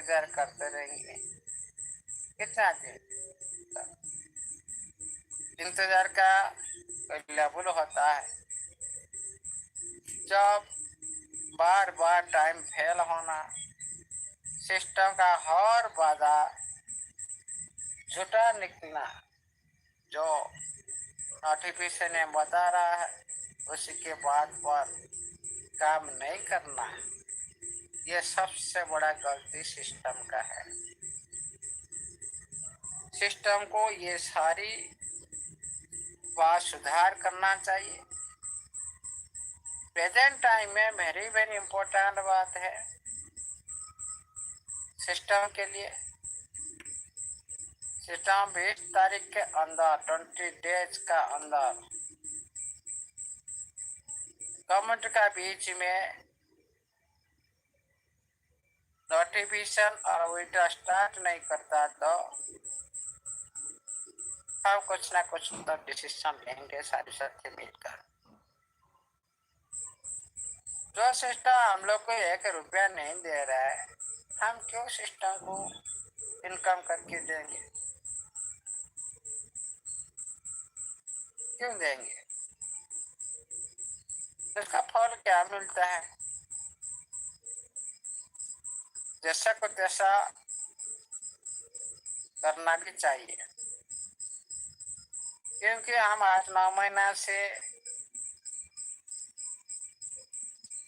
इंतजार करते रहेंगे? कितना दिन तक? इंतजार का कोई लेवल होता है। जब बार बार टाइम फेल होना, सिस्टम का हर बाधा झूठा निकलना, जो नोटिफिकेशन ने बता रहा है उसी के बाद पर काम नहीं करना, ये सबसे बड़ा गलती सिस्टम का है। सिस्टम को ये सारी बात सुधार करना चाहिए। प्रेजेंट टाइम में वेरी वेरी इंपॉर्टेंट बात है सिस्टम के लिए। सिस्टम 20 तारीख के अंदर 20 डेज का अंदर गवर्नमेंट का बीच में नोटिफिकेशन और विड्रॉ स्टार्ट नहीं करता तो हम कुछ ना कुछ तो डिसीजन लेंगे सारे साथी मिलकर। जो सिस्टम हम लोग को 1 रुपया नहीं दे रहा है, हम क्यों सिस्टम को इनकम करके देंगे? क्यों देंगे? इसका फल क्या मिलता है? जैसा को तैसा करना भी चाहिए, क्योंकि हम 8-9 महीना से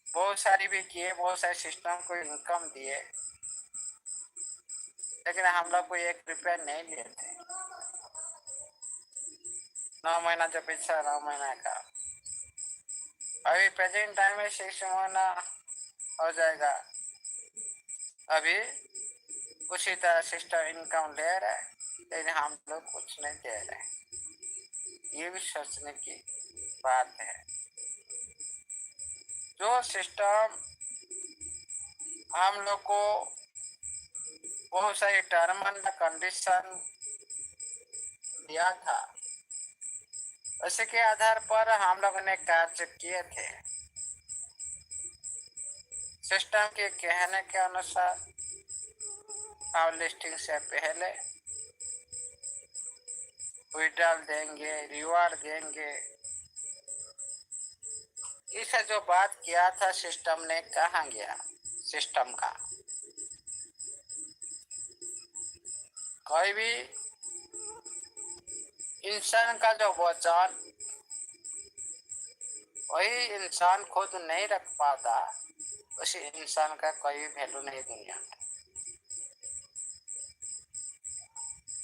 बहुत सारी भी किए, बहुत सारे सिस्टम को इनकम दिए, लेकिन हम लोग को 1 रुपया नहीं लेते। 9 महीना जो पिछला 9 महीना का, अभी प्रेजेंट टाइम में 6 महीना हो जाएगा, अभी उसी तरह सिस्टम इनकम ले रहा है, लेकिन हम लोग कुछ नहीं दे रहे। ये भी सोचने की बात है। जो सिस्टम हम लोग को बहुत सारी टर्म एंड कंडीशन दिया था, उसी के आधार पर हम लोगों ने कार्य किए थे। सिस्टम के कहने के अनुसार हम लिस्टिंग से पहले विड्रॉल देंगे, रिवार्ड देंगे, इसे जो बात किया था सिस्टम ने, कहाँ गया सिस्टम का? कोई भी इंसान का जो वचन वही इंसान खुद नहीं रख पाता, उसी इंसान का कोई वैल्यू नहीं दुनिया में।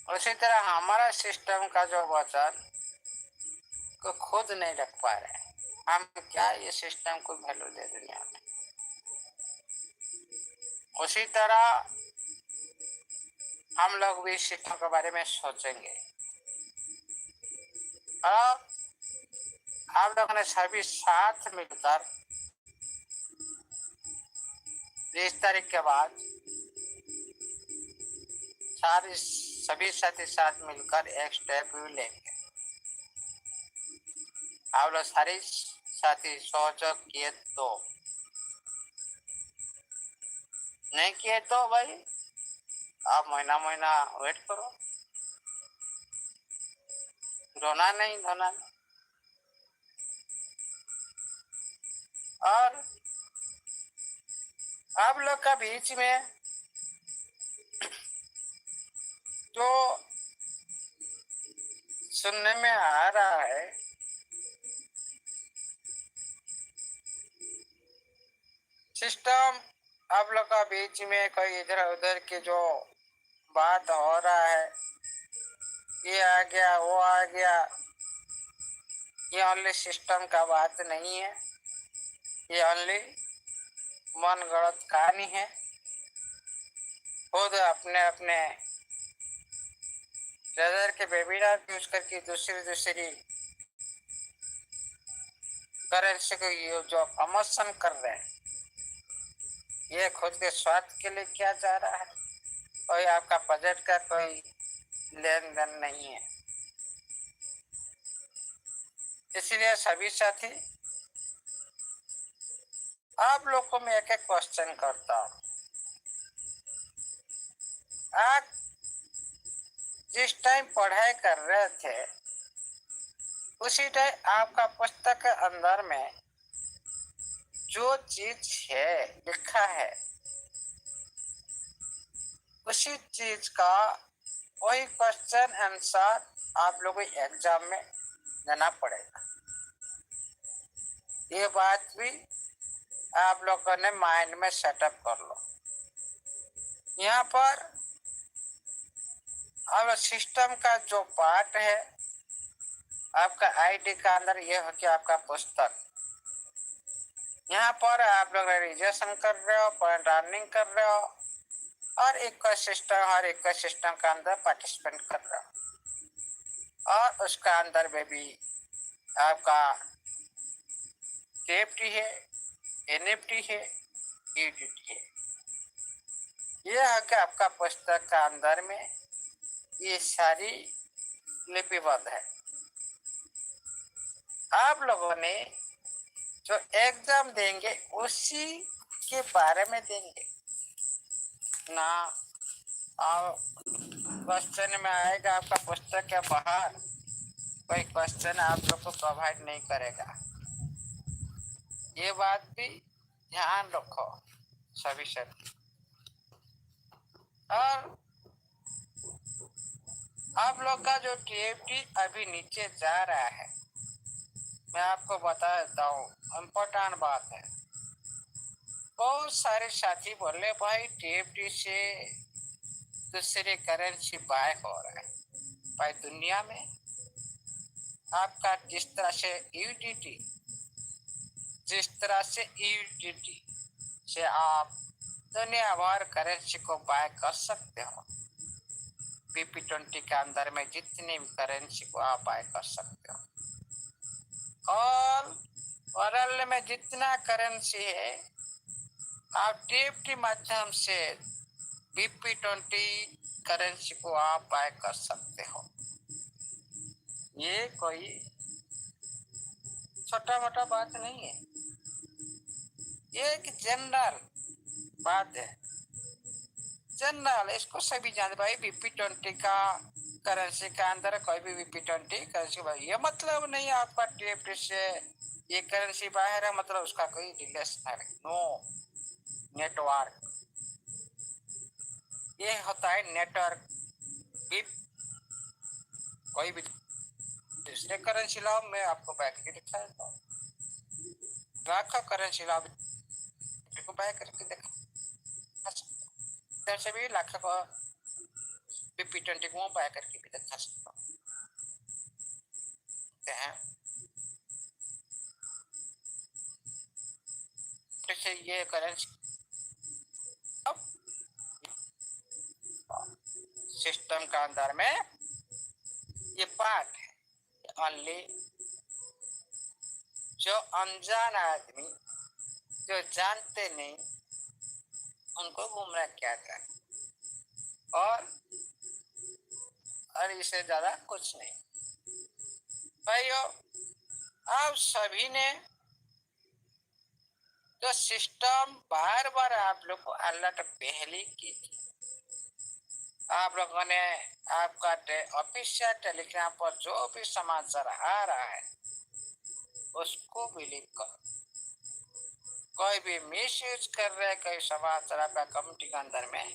उसी तरह हमारा सिस्टम का जो वचन को खुद नहीं रख पा रहे, हम क्या ये सिस्टम को वैल्यू दे दुनिया में? उसी तरह हम लोग भी सिस्टम के बारे में सोचेंगे और आप लोगों ने सभी साथ मिलकर 20 तारीख के बाद सभी साथी साथ मिलकर एक स्टेप भी लेंगे। आप लोग सारे साथी सोचो, किए तो नहीं किए तो भाई आप महीना महीना वेट करो, धोना नहीं। और आप लोग का बीच में जो सुनने में आ रहा है, सिस्टम आप लोग का बीच में कोई इधर उधर की जो बात हो रहा है, ये आ गया वो आ गया, ये ओनली सिस्टम का बात नहीं है, ये ओनली मन गढ़ंत कहानी है। खुद अपने अपने ट्रेजर के वेबिनार यूज करके दूसरी करेंसी को जो प्रमोशन कर रहे हैं, ये खुद के स्वार्थ के लिए किया जा रहा है। कोई आपका बजट का कोई लेन देन नहीं है। इसलिए सभी साथी, आप लोग को मैं एक क्वेश्चन करता हूँ, आप जिस टाइम पढ़ाई कर रहे थे उसी टाइम आपका पुस्तक के अंदर में जो चीज है लिखा है उसी चीज का वही क्वेश्चन आंसर आप लोगों को एग्जाम में देना पड़ेगा। ये बात भी आप लोगों ने माइंड में सेटअप कर लो। यहाँ पर अब सिस्टम का जो पार्ट है आपका आईडी का अंदर ये हो कि आपका पुस्तक, यहाँ पर आप लोग रिविजन कर रहे हो, पॉइंट अर्निंग कर रहे हो और हर एक सिस्टम का अंदर पार्टिसिपेंट कर रहे हो और उसका अंदर में भी आपका टीएफटी है, एनएफटी है, ईडीटी है। यह है कि आपका पुस्तक का अंदर में ये सारी लिपिबद्ध है। आप लोगों ने जो एग्जाम देंगे उसी के बारे में देंगे ना। क्वेश्चन में आएगा आपका पुस्तक के बाहर कोई क्वेश्चन आप लोग को प्रोवाइड नहीं करेगा। ये बात भी ध्यान रखो सभी। और आप लोग का जो टीएफटी अभी नीचे जा रहा है मैं आपको बता देता हूँ, इम्पोर्टेंट बात है। बहुत सारे साथी बोले भाई टीएफटी से दूसरे करेंसी बाय हो रहा है। भाई दुनिया में आपका जिस तरह से यूटीटी से आप दुनिया भर करेंसी को बाय कर सकते हो। BP20 के अंदर में जितने भी करेंसी को आप बाय कर सकते हो और वर्ल्ड में जितना करेंसी है आप टीएफटी माध्यम से BP20 करेंसी को आप बाय कर सकते हो। ये कोई छोटा मोटा बात नहीं है, ये एक जनरल बात है। जनरल इसको सभी जानते भाई। BP20 का करेंसी का अंदर कोई भी BP20 करेंसी भाई, ये मतलब नहीं आपका टीएफटी से ये करेंसी बाहर है मतलब उसका कोई रिलेशन है, नो। नेटवर्क ये होता है नेटवर्क। कोई भी दूसरे करेंसी लाओ, मैं आपको बैक करके दिखा देता हूँ। लाखों करेंसी लाओ को बैक करके दिखा से भी लाखों को BP20 को बैक करके भी दिखा सकता हूँ। ये करेंसी अब सिस्टम का अंदर में ये पार्ट है। ओनली जो अनजान आदमी जो जानते नहीं उनको गुमराह किया जाए और इससे ज्यादा कुछ नहीं। भाइयों आप सभी ने जो सिस्टम बार बार आप लोग को अलर्ट पहले की थी, आप लोगों ने आपका ऑफिशियल टेलीग्राम पर जो भी समाचार आ रहा है उसको बिलीव करो। कोई भी मिस यूज कर रहे हैं कोई समाचार आपका कम्युनिटी के अंदर में,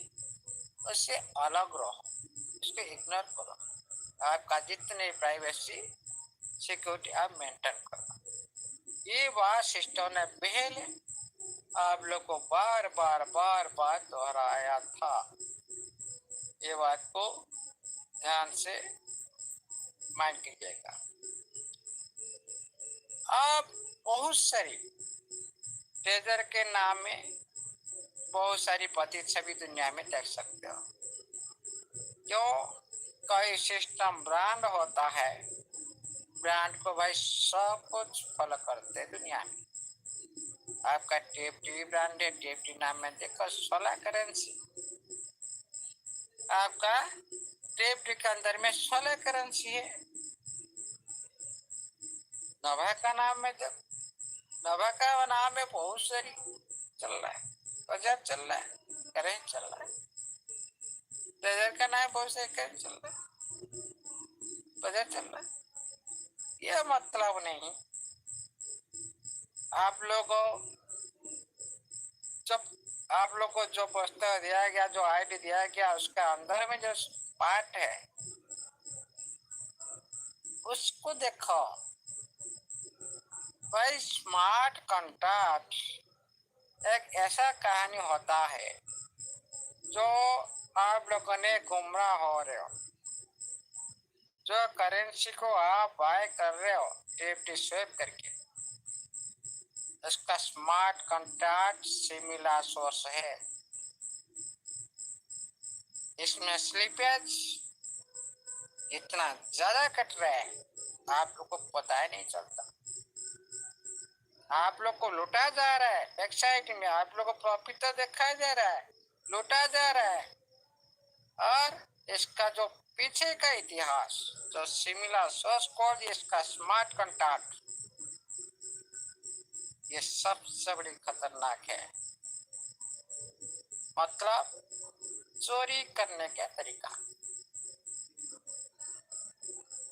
उससे अलग रहो, उसको इग्नोर करो। आपका जितने प्राइवेसी सिक्योरिटी आप मेंटेन करो। ये बात सिस्टम ने पहले आप लोग को बार बार दोहराया था। ये बात को ध्यान से माइंड कीजिएगा। आप बहुत सारी ट्रेजर के नाम में बहुत सारी प्रतिच्छवि दुनिया में देख सकते हो। जो कोई सिस्टम ब्रांड होता है, ब्रांड को भाई सब कुछ फॉलो करते हैं दुनिया में। आपका टीएफटी ब्रांड है, टीएफटी नाम में देखो 16 करेंसी। आपका टीएफटी के अंदर में 16 करेंसी है। नभा का नाम में जब नभा का नाम में बहुत सारी चल रहा है, बाजार चल रहा है, करेंट चल रहा है। प्लेजर का ना बहुत से चल रहा है, प्लेजर चल रहा है, ये मतलब नहीं। आप लोगों जब आप लोग को जो पुस्तक दिया गया, जो आईडी दिया गया, उसका अंदर में जो पार्ट है उसको देखो भाई। स्मार्ट कॉन्ट्रैक्ट एक ऐसा कहानी होता है जो आप लोगों ने गुमराह हो रहे हो, जो करेंसी को आप बाय कर रहे हो टी स्वेप करके, इसका स्मार्ट कॉन्ट्रैक्ट सिमिलर सोर्स है। इसमें स्लीपेज इतना ज्यादा कट रहा है आप लोग को पता ही नहीं चलता। आप लोग को लुटा जा रहा है, वेबसाइट में आप लोग को प्रॉफिट तो दिखाई दे रहा है, लुटा जा रहा है। और इसका जो पीछे का इतिहास, जो सिमिलर सोर्स कोड, इसका स्मार्ट कॉन्ट्रैक्ट, ये सबसे बड़ी खतरनाक है। मतलब चोरी करने का तरीका।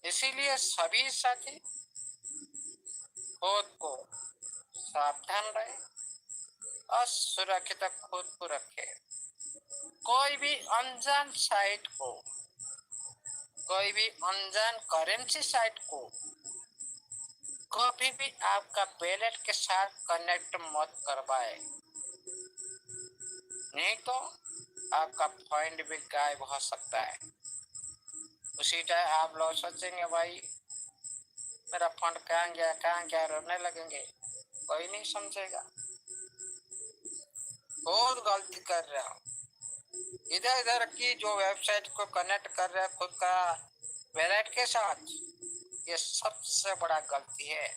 इसीलिए सभी साथी खुद को सावधान रहे और सुरक्षित खुद को रखे। कोई भी अनजान साइट को, कोई भी अनजान करेंसी साइट को कभी भी आपका वैलेट के साथ कनेक्ट मत करवाए, नहीं तो आपका फंड भी गायब हो सकता है। उसी टाइम आप लोग सोचेंगे भाई मेरा फंड कहाँ गया, रोने लगेंगे। कोई नहीं समझेगा, बहुत गलती कर रहे हो। इधर इधर की जो वेबसाइट को कनेक्ट कर रहे हैं खुद का वैलेट के साथ, ये सबसे बड़ा गलती है।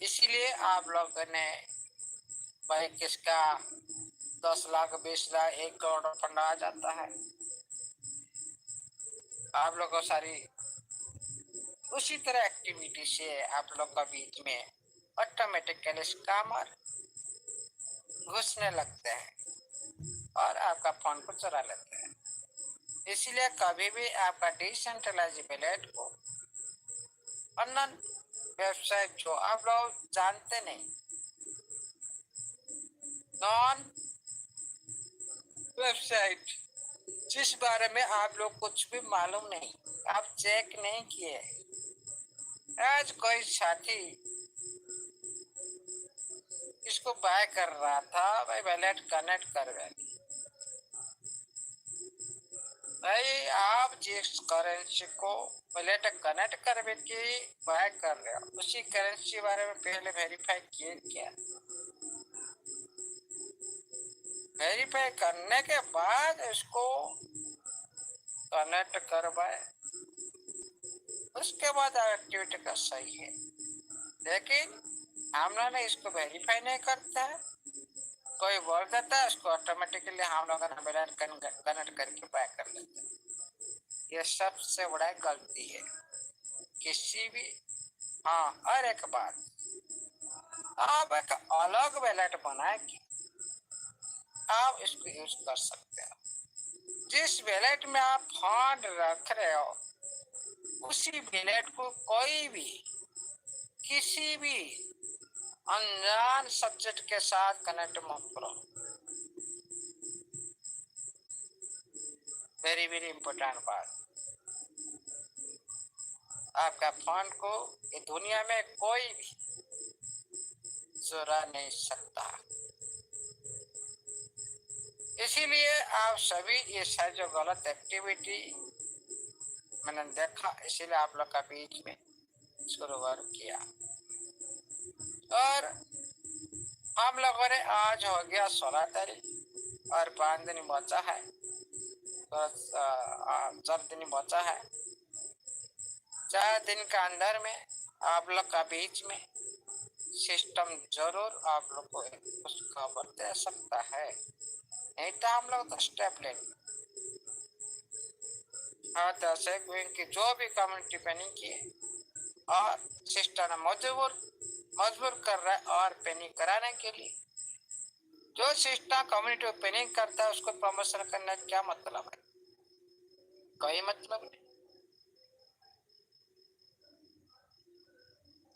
इसीलिए आप लोगों ने भाई किसका 10 लाख 20 लाख 1 करोड़ फंड आ जाता है, आप लोगों को सारी उसी तरह एक्टिविटी से आप लोग का बीच में ऑटोमेटिकली स्कैमर घुसने लगते हैं और आपका फंड को चुरा लेते हैं। इसीलिए कभी भी आपका डिसेंट्रलाइज वैलेट को अननोन वेबसाइट जो आप लोग जानते नहीं, नॉन वेबसाइट जिस बारे में आप लोग कुछ भी मालूम नहीं, आप चेक नहीं किए, आज कोई साथी इसको बाय कर रहा था, भाई वैलेट कनेक्ट कर गए। भाई आप जिस करेंसी को वैलेट कनेक्ट करके के बाय कर रहे हो, उसी करेंसी बारे में पहले वेरीफाई किए क्या? वेरीफाई करने के बाद इसको कनेक्ट करवाए, उसके बाद एक्टिविटी का सही है। लेकिन हम लोग इसको वेरीफाई नहीं करता है, कोई बोल देता है, उसको ऑटोमेटिकली हम लोग कनेक्ट करके बाय कर लेते हैं। ये सबसे बड़ा गलती है किसी भी। हाँ, और एक बात, आप एक अलग वैलेट बनाए कि आप इसको यूज कर सकते हो। जिस वैलेट में आप फंड रख रहे हो, उसी वैलेट को कोई भी किसी भी अनजान सब्जेक्ट के साथ कनेक्ट मत करो। वेरी वेरी इंपॉर्टेंट बात, आपका फंड को ये दुनिया में कोई भी चुरा नहीं सकता। इसीलिए आप सभी ये सारी जो गलत एक्टिविटी मैंने देखा, इसीलिए आप लोग का बीच में शुरुआत किया। और हम लोगों ने आज हो गया 16 तारीख और 5 दिन बचा है, तो 4 दिन बचा है। 4 दिन के अंदर में आप लोग का बीच में सिस्टम जरूर आप लोग को कुछ खबर दे सकता है, नहीं तो हम लोग तो स्टेप लेंगे। और दर्शक की जो भी कम्युनिटी पेनिंग की और सिस्टम मजबूर कर रहा है और पेनिंग कराने के लिए, जो सिस्टम कम्युनिटी ओपनिंग करता है उसको प्रमोशन करने का क्या मतलब है? कोई मतलब नहीं।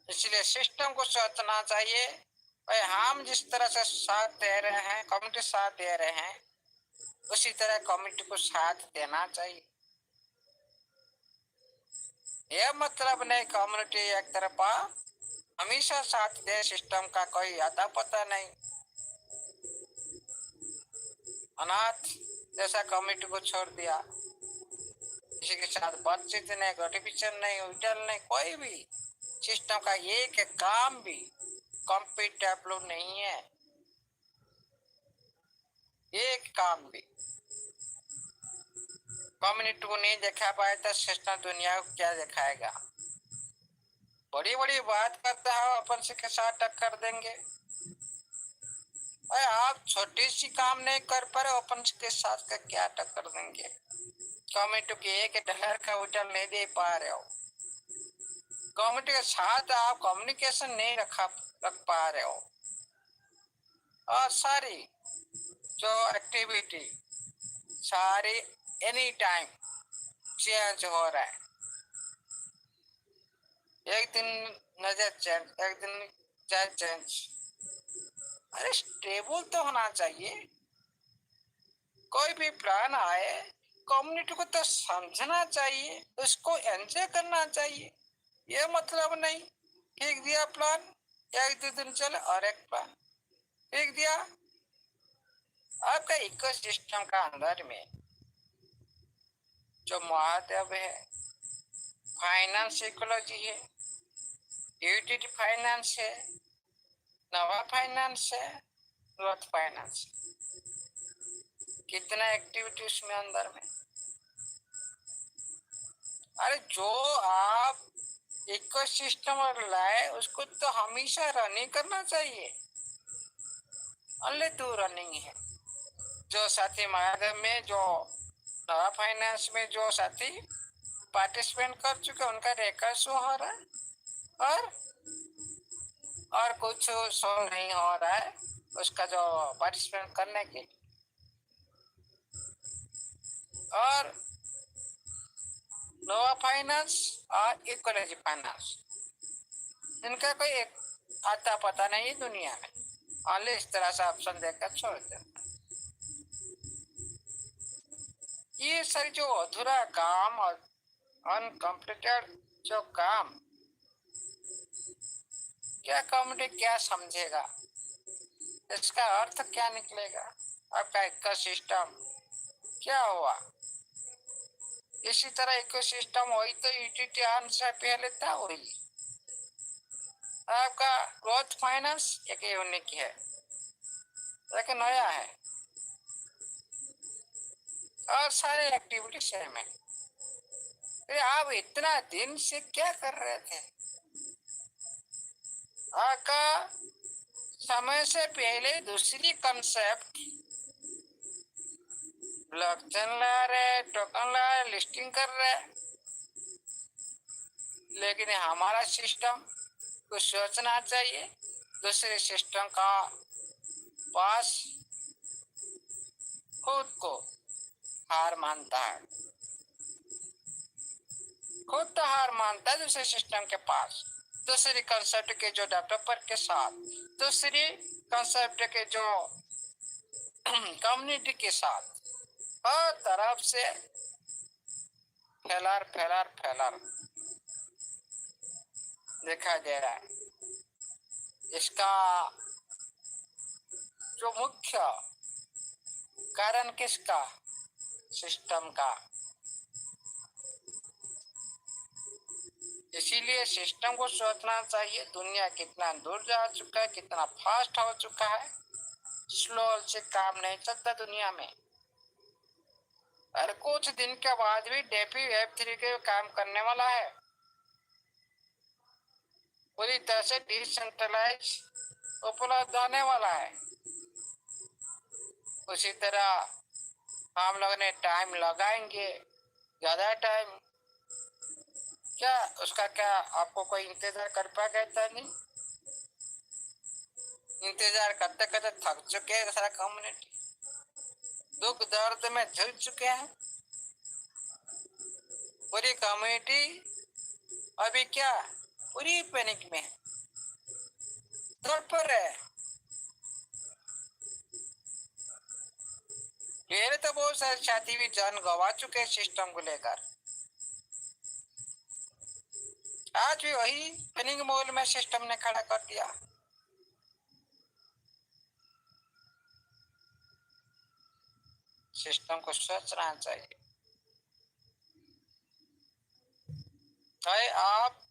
इसलिए सिस्टम को सोचना चाहिए भाई, हम जिस तरह से साथ दे रहे हैं, कम्युनिटी साथ दे रहे हैं, उसी तरह कम्युनिटी को साथ देना चाहिए। यह मतलब नहीं कम्युनिटी एक तरफा हमेशा साथ दे, सिस्टम का कोई आता पता नहीं। अनाथ जैसा कम्युनिटी को छोड़ दिया, किसी के साथ बातचीत नहीं, नोटिफिकेशन नहीं, उठल नहीं, कोई भी सिस्टम का एक काम भी कंपेटेबल नहीं है, एक काम भी कम्युनिटी को नहीं दिखा पाए तो सिस्टम दुनिया को क्या दिखाएगा? बड़ी बड़ी बात करता है अपन से के साथ टक्कर देंगे। अरे आप छोटी सी काम नहीं कर पा रहे, अपन के साथ का क्या टक्कर देंगे? कम्युनिटी के एक डहर का उठल नहीं दे पा रहे हो, कम्युनिटी के साथ आप कम्युनिकेशन नहीं रख पा रहे हो, और सारी जो एक्टिविटी सारी एनी टाइम चेंज हो रहा है। एक दिन नजर चेंज, एक दिन चेंज। अरे स्टेबल तो होना चाहिए। कोई भी प्लान आए, कम्युनिटी को तो समझना चाहिए, उसको एंजॉय करना चाहिए। ये मतलब नहीं फेंक दिया प्लान, एक दो दिन चले और एक प्लान फेंक दिया। आपका इकोसिस्टम का अंदर में जो महादेव है, फाइनेंस इकोलॉजी है, यूटिलिटी फाइनेंस है, नवा फाइनेंस है, ग्रोथ फाइनेंस है, कितना एक्टिविटी उसमें अंदर में। अरे जो आप इकोसिस्टम और लाए उसको तो हमेशा रनिंग करना चाहिए, ओनली टू रनिंग है। जो साथी महादेव में, जो नवा फाइनेंस में जो साथी पार्टिसिपेट कर चुके उनका रिकॉर्ड शो हो रहा है, और कुछ शो नहीं हो रहा है उसका जो पार्टिसिपेट करने के। और नोवा फाइनेंस और इकोलॉजी फाइनेंस, इनका कोई एक आता पता नहीं दुनिया में, ओनली इस तरह से ऑप्शन देकर छोड़ देता। ये सारी जो अधूरा काम और अनकम्प्लीटेड जो काम, क्या कम्युनिटी क्या समझेगा, इसका अर्थ क्या निकलेगा? आपका इकोसिस्टम क्या हुआ? इसी तरह इकोसिस्टम वही तो यूटिलिटी से पहले था वही। आपका ग्रोथ फाइनेंस एक यूनिक है, एक नया है, और सारे एक्टिविटी सेम है। फिर आप इतना दिन से क्या कर रहे थे? आपका समय से पहले दूसरी कंसेप्ट ब्लॉकचेन ला रहे, टोकन ला रहे, लिस्टिंग कर रहे, लेकिन हमारा सिस्टम को सोचना चाहिए दूसरे सिस्टम का पास खुद को हार मानता है, खुद तो हार मानता है दूसरे सिस्टम के पास, दूसरी कंसेप्ट के जो डेवलपर के साथ, दूसरी कंसेप्ट के जो कम्युनिटी के साथ, हर तरफ से फैलार फैलार फैलार दिखाई दे रहा है। इसका जो मुख्य कारण किसका? सिस्टम का। इसीलिए सिस्टम को सोचना चाहिए दुनिया कितना दूर जा चुका है, कितना फास्ट हो चुका है, स्लो से काम नहीं चलता दुनिया में। और कुछ दिन के बाद भी डेफी वेब3 के काम करने वाला है, पूरी तरह से डिसेंट्रलाइज उपलब्ध होने वाला है। उसी तरह हम लोग ने टाइम लगाएंगे, ज्यादा टाइम क्या उसका क्या आपको कोई इंतजार कर पाएगा? नहीं। इंतजार करते करते थक चुके हैं सारा कम्युनिटी, दुख दर्द में झुल चुके हैं पूरी कम्युनिटी। अभी क्या, पूरी पैनिक में तड़प रहे। पहले तो बहुत सारे साथी भी जान गंवा चुके हैं सिस्टम को लेकर। आज भी वही पैनिक मोड में सिस्टम ने खड़ा कर दिया। सिस्टम को सोचना चाहिए। चाहे आप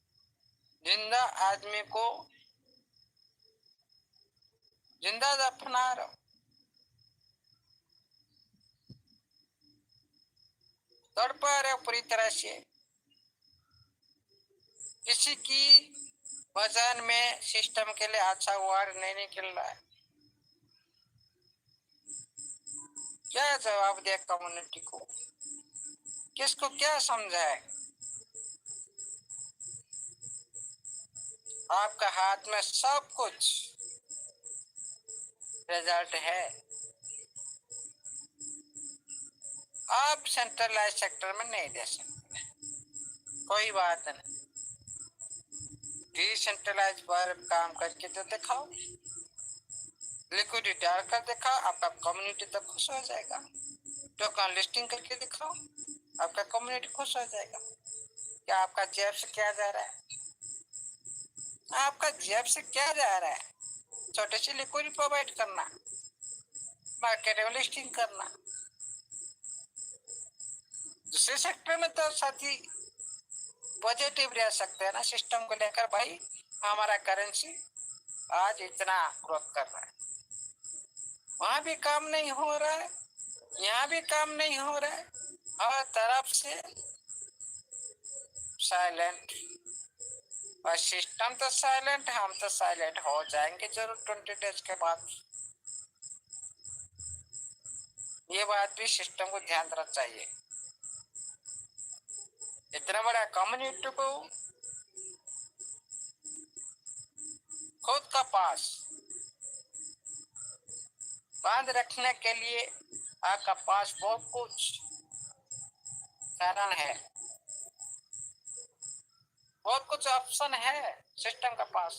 जिंदा आदमी को जिंदा दफना रहे हो, तड़प रहे हो पूरी तरह से, किसी की वजन में सिस्टम के लिए अच्छा वर्ड नहीं निकल रहा है। क्या जवाब दे कम्युनिटी को, किसको क्या समझाए? आपका हाथ में सब कुछ रिजल्ट है। आप सेंट्रलाइज सेक्टर में नहीं दे सकते, कोई बात नहीं। डिसेंट्रलाइज पर काम करके तो दिखाओ, लिक्विडिटी डालकर दिखाओ, आपका कम्युनिटी तो खुश हो जाएगा। टोकन लिस्टिंग करके दिखाओ, आपका कम्युनिटी खुश हो जाएगा। क्या आपका जेब से क्या जा रहा है? आपका जेब से क्या जा रहा है? छोटे से लिक्विड प्रोवाइड करना, मार्केट में लिस्टिंग करना। दूसरे सेक्टर में तो साथी पॉजिटिव रह सकते हैं ना सिस्टम को लेकर, भाई हमारा करेंसी आज इतना ग्रोथ कर रहा है, वहां भी काम नहीं हो रहा है, यहाँ भी काम नहीं हो रहा है, हर तरफ से साइलेंट। और सिस्टम तो साइलेंट, हम तो साइलेंट हो जाएंगे जरूर 20 डेज के बाद। ये बात भी सिस्टम को ध्यान रखना चाहिए। इतना बड़ा कम्युनिटी को खुद का पास बांध रखने के लिए आपका पास बहुत कुछ कारण है, बहुत कुछ ऑप्शन है सिस्टम का पास।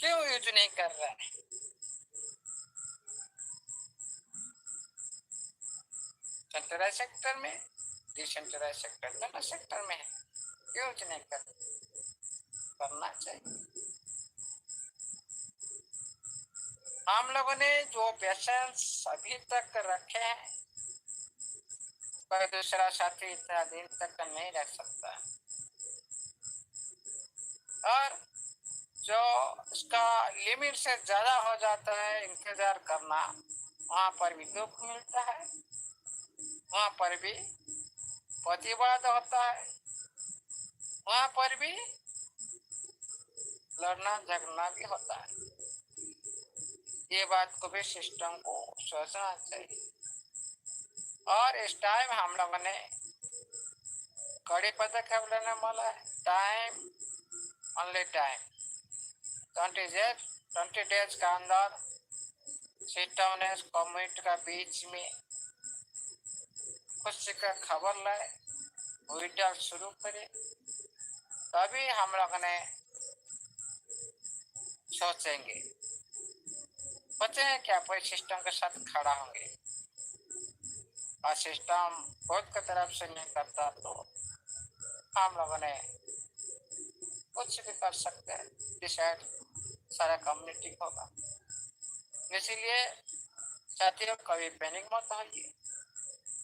क्यों यूज नहीं कर रहा है? सेंट्रलाइज सेक्टर में, डिसेंट्रलाइज सेक्टर, दोनों सेक्टर में है, क्यों यूज नहीं करना चाहिए। हम लोगों ने जो पेशेंस अभी तक रखे हैं, कोई दूसरा साथी इतना दिन तक नहीं रख सकता। और जो उसका लिमिट से ज्यादा हो जाता है इंतजार करना, वहां पर भी दुख मिलता है, वहां पर भी प्रतिवाद होता है, वहां पर भी लड़ना झगड़ना भी होता है। ये बात को भी सिस्टम को सोचना चाहिए। और इस टाइम हम लोगों ने कड़ी पदक्षेप लेने वाला है। टाइम, ओनली टाइम, 20 डेज का अंदर सिस्टम ने कम्युनिटी का बीच में खुशी का खबर लाए, विड्रॉल शुरू करे, तभी हम लोग ने सोचेंगे, बचेंगे क्या, पूरे सिस्टम के साथ खड़ा होंगे। और सिस्टम खुद की तरफ से नहीं करता तो हम लोगों ने कुछ भी कर सकते हैं, डिसाइड सारा कम्युनिटी होगा। इसीलिए साथियों कभी पैनिक मत होइए,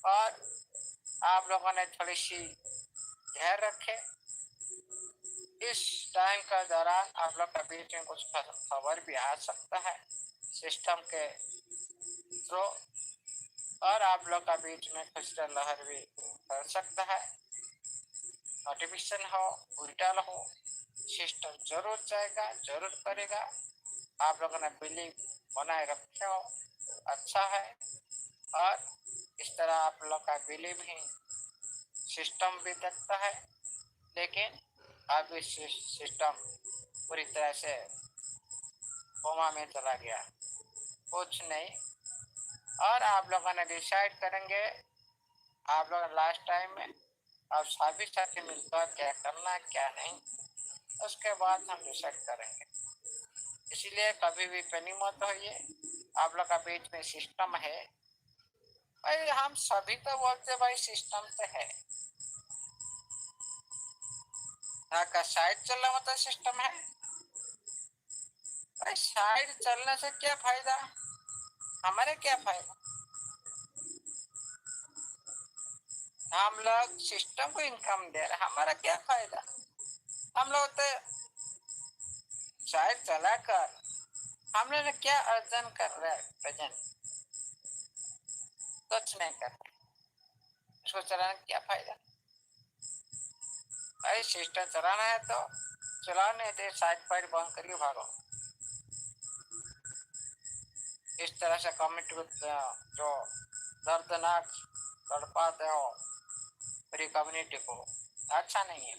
और आप लोगों ने थोड़ी सी ध्यान रखे। इस टाइम का दौरान आप लोग का बीच में कुछ खबर भी आ सकता है सिस्टम के थ्रू, और आप लोग का बीच में कुछ लहर भी कर सकता है। नोटिफिकेशन हो, उल्टा हो, सिस्टम जरूर जाएगा, जरूर करेगा। आप लोगों ने बिलीव बनाए रखे हो, अच्छा है। और इस तरह आप लोग का बिलीव ही सिस्टम भी देखता है, लेकिन अब इस सिस्टम पूरी तरह से कोमा में चला गया, कुछ नहीं। और आप लोगों ने डिसाइड करेंगे, आप लोग लास्ट टाइम में अब सभी साथी मिलकर क्या करना क्या नहीं, उसके बाद हम डिसाइड करेंगे। इसीलिए कभी भी पैनिक मत होइए। आप लोग का बीच में सिस्टम है भाई, हम सभी तो बोलते भाई सिस्टम तो है का साइड चलना मतलब सिस्टम है भाई। साइड चलने से क्या फायदा, हमारे क्या फायदा? हम लोग सिस्टम को इनकम दे रहे, हमारा क्या फायदा? हम लोग तो साइड चला कर हम लोग क्या अर्जन कर रहे हैं? प्रेजेंट कुछ नहीं कर रहे, इसको चलाने क्या फायदा भाई? सिस्टम चलाना है तो चलाओ, नहीं तो साइड फाइड बंद करिए, भागो। इस तरह से कमिट जो दर्दनाक तड़पाते हो पूरी कम्युनिटी को, अच्छा नहीं है।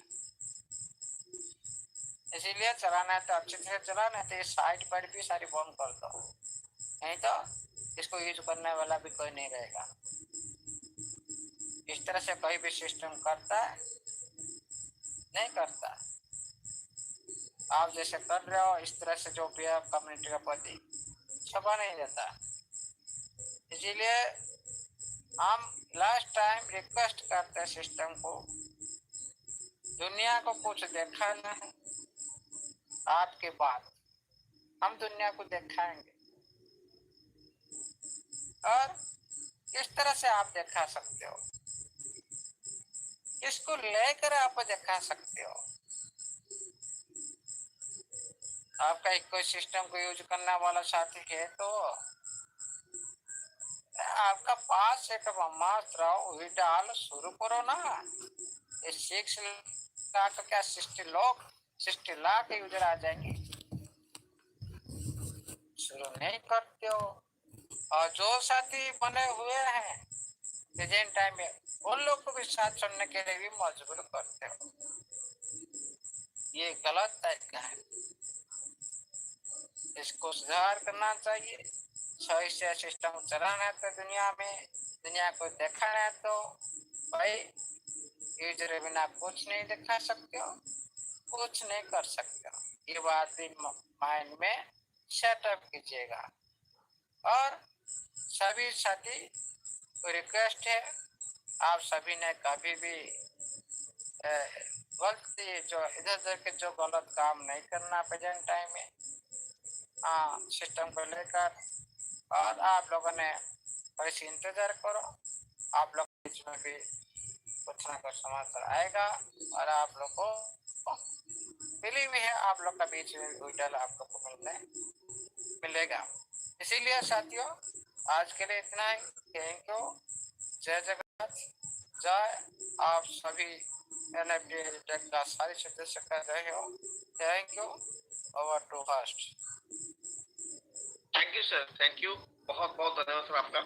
इसीलिए चलाना है तो अच्छी तरह चलाओ, नहीं तो साइड फाइड भी सारी बंद कर दो, नहीं तो इसको यूज करने वाला भी कोई नहीं रहेगा। इस तरह से कोई भी सिस्टम करता है नहीं करता। आप जैसे कर रहे हो इस तरह से जो भी कम्युनिटी का प्रति शोभा नहीं देता। इसीलिए हम लास्ट टाइम रिक्वेस्ट करते हैं सिस्टम को, दुनिया को कुछ दिखाना है आपके बाद, हम दुनिया को दिखाएंगे। और किस तरह से आप दिखा सकते हो, इसको लेकर आप दिखा सकते हो। आपका इको सिस्टम को यूज करने वाला साथी है तो आपका पास एक ब्रह्मास्त्र डाल शुरू करो ना। 6 लाख क्या 60 लाख यूजर आ जाएंगे। शुरू नहीं करते हो, और जो साथी बने हुए हैं प्रेजेंट टाइम में उन लोग को भी साथ छोड़ने के लिए भी मजबूर करते हो। ये गलत तरीका है, इसको सुधार करना चाहिए। सही से सिस्टम चलाना है तो दुनिया को दिखाना है तो भाई यूजर बिना कुछ नहीं दिखा सकते हो, कुछ नहीं कर सकते हो। ये बात भी माइंड में सेटअप कीजिएगा। और सभी साथी को रिक्वेस्ट है, आप सभी ने कभी भी गलती जो इधर उधर के जो गलत काम नहीं करना प्रेजेंट टाइम में सिस्टम को लेकर। और आप लोगों ने थोड़ी इंतजार करो, आप लोग बीच में भी कुछ ना कुछ समाचार आएगा और आप लोग को मिली हुई है, आप लोग का बीच में विडल आपको मिलेगा। इसीलिए साथियों आज के लिए इतना ही। Thank you. जय जगन्नाथ, जय। आप सभी एनएफटी टेक का सारे सदस्य कर रहे हो। Thank you. Over to host. Thank you sir, thank you, बहुत बहुत धन्यवाद सर आपका।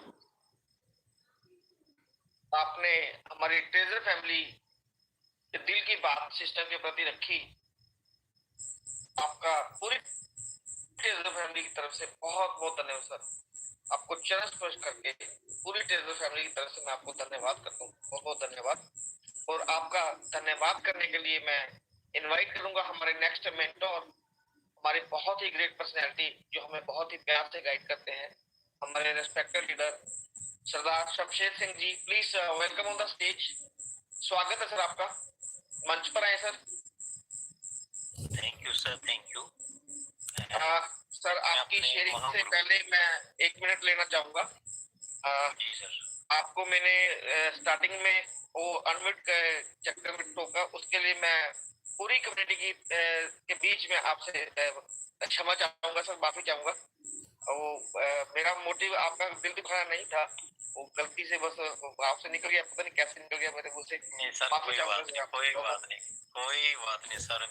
आपने हमारी ट्रेजर फैमिली के दिल की बात सिस्टम के प्रति रखी। आपका पूरी ट्रेजर फैमिली की तरफ से बहुत बहुत धन्यवाद सर। आपको चरण स्पर्श करके पूरी ट्रेजर फैमिली की तरफ से मैं आपको धन्यवाद करता हूँ, बहुत बहुत धन्यवाद। और आपका धन्यवाद करने के लिए मैं इनवाइट करूंगा हमारे नेक्स्ट मेंटोर, हमारे बहुत ही ग्रेट पर्सनैलिटी जो हमें बहुत ही प्यार से गाइड करते हैं, हमारे respected leader Sardar Shamsher Singh ji. Please welcome on the stage. स्वागत है सर आपका, मंच पर आए sir. Thank you sir, thank you. Sir आपकी शेयरिंग से पहले मैं 1 मिनट लेना चाहूंगा। जी सर। आपको मैंने स्टार्टिंग में वो अनम्यूट चक्कर में टोका, उसके लिए मैं पूरी कम्युनिटी के बीच में आपसे क्षमा चाहूंगा सर, माफी चाहूंगा। वो मेरा मोटिव आपका दिल दुखाना नहीं था, वो गलती से बस आपसे निकल गया, पता नहीं कैसे निकल गया मेरे मुंह से। माफी चाहूंगा। कोई बात नहीं, कोई बात नहीं सर।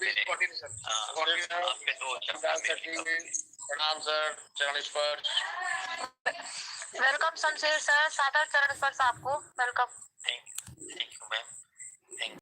प्रणाम सर, चरण स्पर्श। वेलकम शमशेर सर, सादर चरण स्पर्श आपको वेलकम।